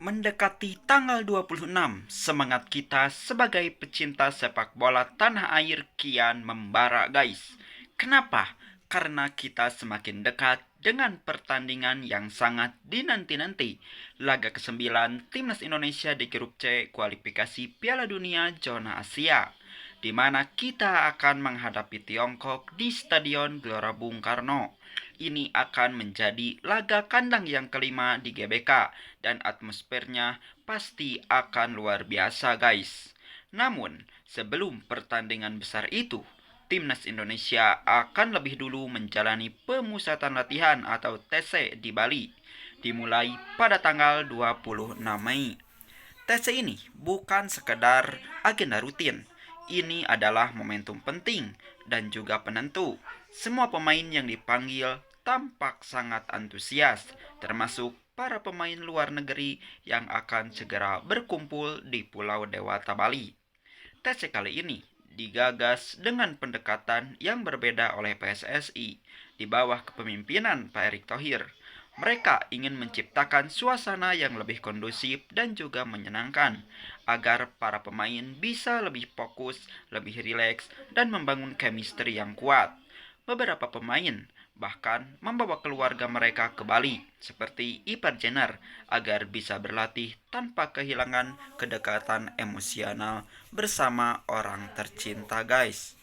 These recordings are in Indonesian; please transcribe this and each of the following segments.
Mendekati tanggal 26, semangat kita sebagai pecinta sepak bola tanah air kian membara guys. Kenapa? Karena kita semakin dekat dengan pertandingan yang sangat dinanti-nanti. Laga ke-9 Timnas Indonesia di grup C kualifikasi Piala Dunia zona Asia, di mana kita akan menghadapi Tiongkok di Stadion Gelora Bung Karno. Ini akan menjadi laga kandang yang kelima di GBK dan atmosfernya pasti akan luar biasa guys. Namun, sebelum pertandingan besar itu, Timnas Indonesia akan lebih dulu menjalani pemusatan latihan atau TC di Bali, dimulai pada tanggal 26 Mei. TC ini bukan sekedar agenda rutin, ini adalah momentum penting dan juga penentu. Semua pemain yang dipanggil tampak sangat antusias, termasuk para pemain luar negeri yang akan segera berkumpul di Pulau Dewata Bali. TC kali ini digagas dengan pendekatan yang berbeda oleh PSSI di bawah kepemimpinan Pak Erick Thohir. Mereka ingin menciptakan suasana yang lebih kondusif dan juga menyenangkan agar para pemain bisa lebih fokus, lebih rileks, dan membangun chemistry yang kuat. Beberapa pemain bahkan membawa keluarga mereka ke Bali, seperti Ipar Jenner, agar bisa berlatih tanpa kehilangan kedekatan emosional bersama orang tercinta guys.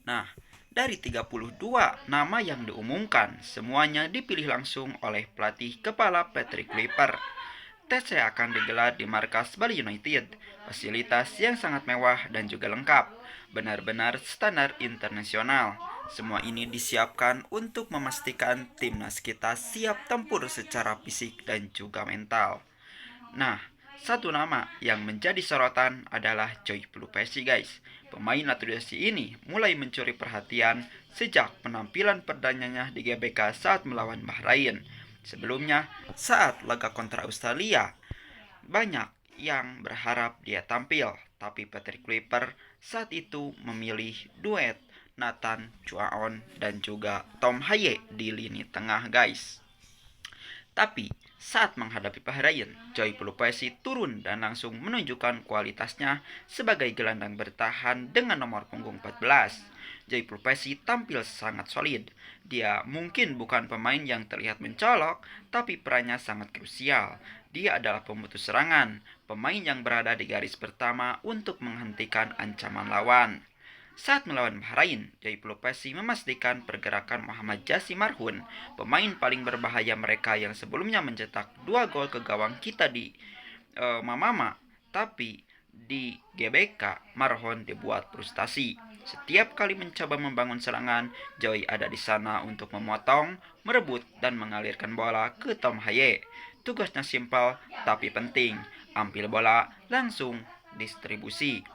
Nah, dari 32 nama yang diumumkan, semuanya dipilih langsung oleh pelatih kepala Patrick Kluivert. TC akan digelar di markas Bali United, fasilitas yang sangat mewah dan juga lengkap, benar-benar standar internasional. Semua ini disiapkan untuk memastikan timnas kita siap tempur secara fisik dan juga mental. Nah, satu nama yang menjadi sorotan adalah Joy Pelupesi guys. Pemain naturalisasi ini mulai mencuri perhatian sejak penampilan perdananya di GBK saat melawan Bahrain. Sebelumnya, saat laga kontra Australia, banyak yang berharap dia tampil, tapi Patrick Kluivert saat itu memilih duet Nathan Chuaon dan juga Tom Haye di lini tengah guys. Tapi saat menghadapi Bahrain, Joy Pelupesi turun dan langsung menunjukkan kualitasnya sebagai gelandang bertahan dengan nomor punggung 14. Joy Pelupesi tampil sangat solid. Dia mungkin bukan pemain yang terlihat mencolok, tapi perannya sangat krusial. Dia adalah pemutus serangan, pemain yang berada di garis pertama untuk menghentikan ancaman lawan. Saat melawan Bahrain, Joy Pelupesi memastikan pergerakan Muhammad Jassi Marhun, pemain paling berbahaya mereka yang sebelumnya mencetak 2 gol ke gawang kita di Mamama, tapi di GBK Marhun dibuat frustasi. Setiap kali mencoba membangun serangan, Joy ada di sana untuk memotong, merebut, dan mengalirkan bola ke Tom Haye. Tugasnya simpel tapi penting, ambil bola langsung distribusi.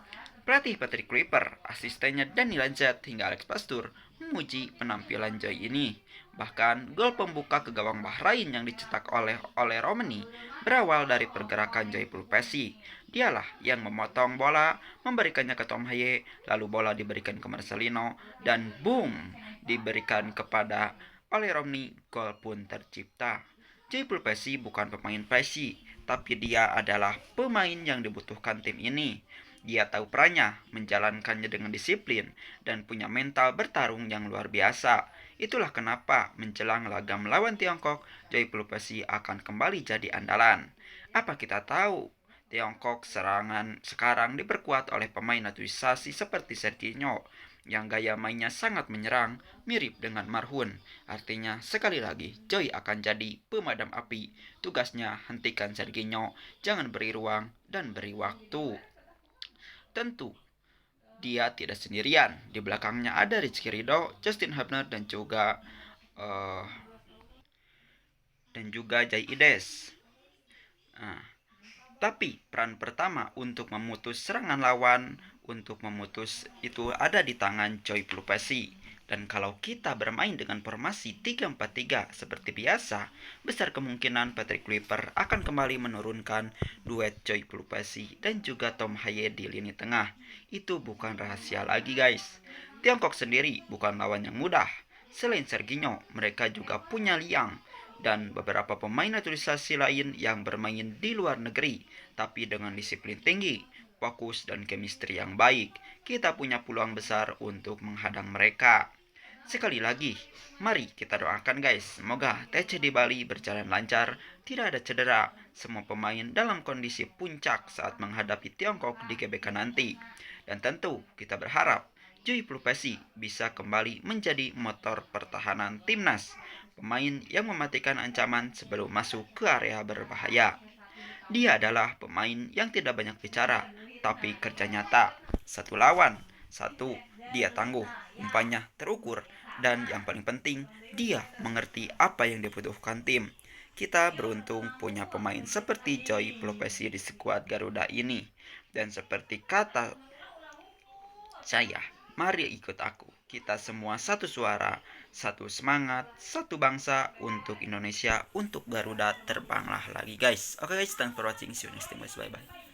Pelatih Patrick Kluivert, asistennya Dani Lanzat hingga Alex Pastur memuji penampilan Joy ini. Bahkan gol pembuka ke gawang Bahrain yang dicetak oleh Romani berawal dari pergerakan Joy Pelupesi. Dialah yang memotong bola, memberikannya ke Tom Haye, lalu bola diberikan ke Marcelino, dan boom, diberikan kepada oleh Romani, gol pun tercipta. Joy Pelupesi bukan pemain presi, tapi dia adalah pemain yang dibutuhkan tim ini. Dia tahu perannya, menjalankannya dengan disiplin, dan punya mental bertarung yang luar biasa. Itulah kenapa menjelang laga melawan Tiongkok, Joy Pelupesi akan kembali jadi andalan. Apa kita tahu? Tiongkok serangan sekarang diperkuat oleh pemain naturalisasi seperti Serginho, yang gaya mainnya sangat menyerang, mirip dengan Marhun. Artinya, sekali lagi, Joy akan jadi pemadam api. Tugasnya hentikan Serginho, jangan beri ruang dan beri waktu. Tentu, dia tidak sendirian. Di belakangnya ada Rizky Ridho, Justin Hubner, uh, dan juga Jai Ides. Nah, tapi peran pertama untuk memutus serangan lawan, untuk memutus itu ada di tangan Joy Pelupesi. Dan kalau kita bermain dengan formasi 3-4-3 seperti biasa, besar kemungkinan Patrick Kluivert akan kembali menurunkan duet Joy Pelupesi dan juga Tom Haye di lini tengah. Itu bukan rahasia lagi guys. Tiongkok sendiri bukan lawan yang mudah. Selain Serginho, mereka juga punya Liang. dan beberapa pemain naturalisasi lain yang bermain di luar negeri, tapi dengan disiplin tinggi, fokus dan chemistry yang baik, kita punya peluang besar untuk menghadang mereka. Sekali lagi, mari kita doakan guys, semoga TC di Bali berjalan lancar, tidak ada cedera, semua pemain dalam kondisi puncak saat menghadapi Tiongkok di GBK nanti. Dan tentu kita berharap Joy Plupesi bisa kembali menjadi motor pertahanan timnas, pemain yang mematikan ancaman sebelum masuk ke area berbahaya. Dia adalah pemain yang tidak banyak bicara, tapi kerja nyata. Satu lawan, satu, dia tangguh, umpannya terukur, dan yang paling penting, dia mengerti apa yang dibutuhkan tim. Kita beruntung punya pemain seperti Joy Plopesi di skuad Garuda ini. Dan seperti kata saya, mari ikut aku. Kita semua satu suara, satu semangat, satu bangsa untuk Indonesia, untuk Garuda terbanglah lagi guys. Oke guys, thanks for watching. See you next time guys. Bye bye.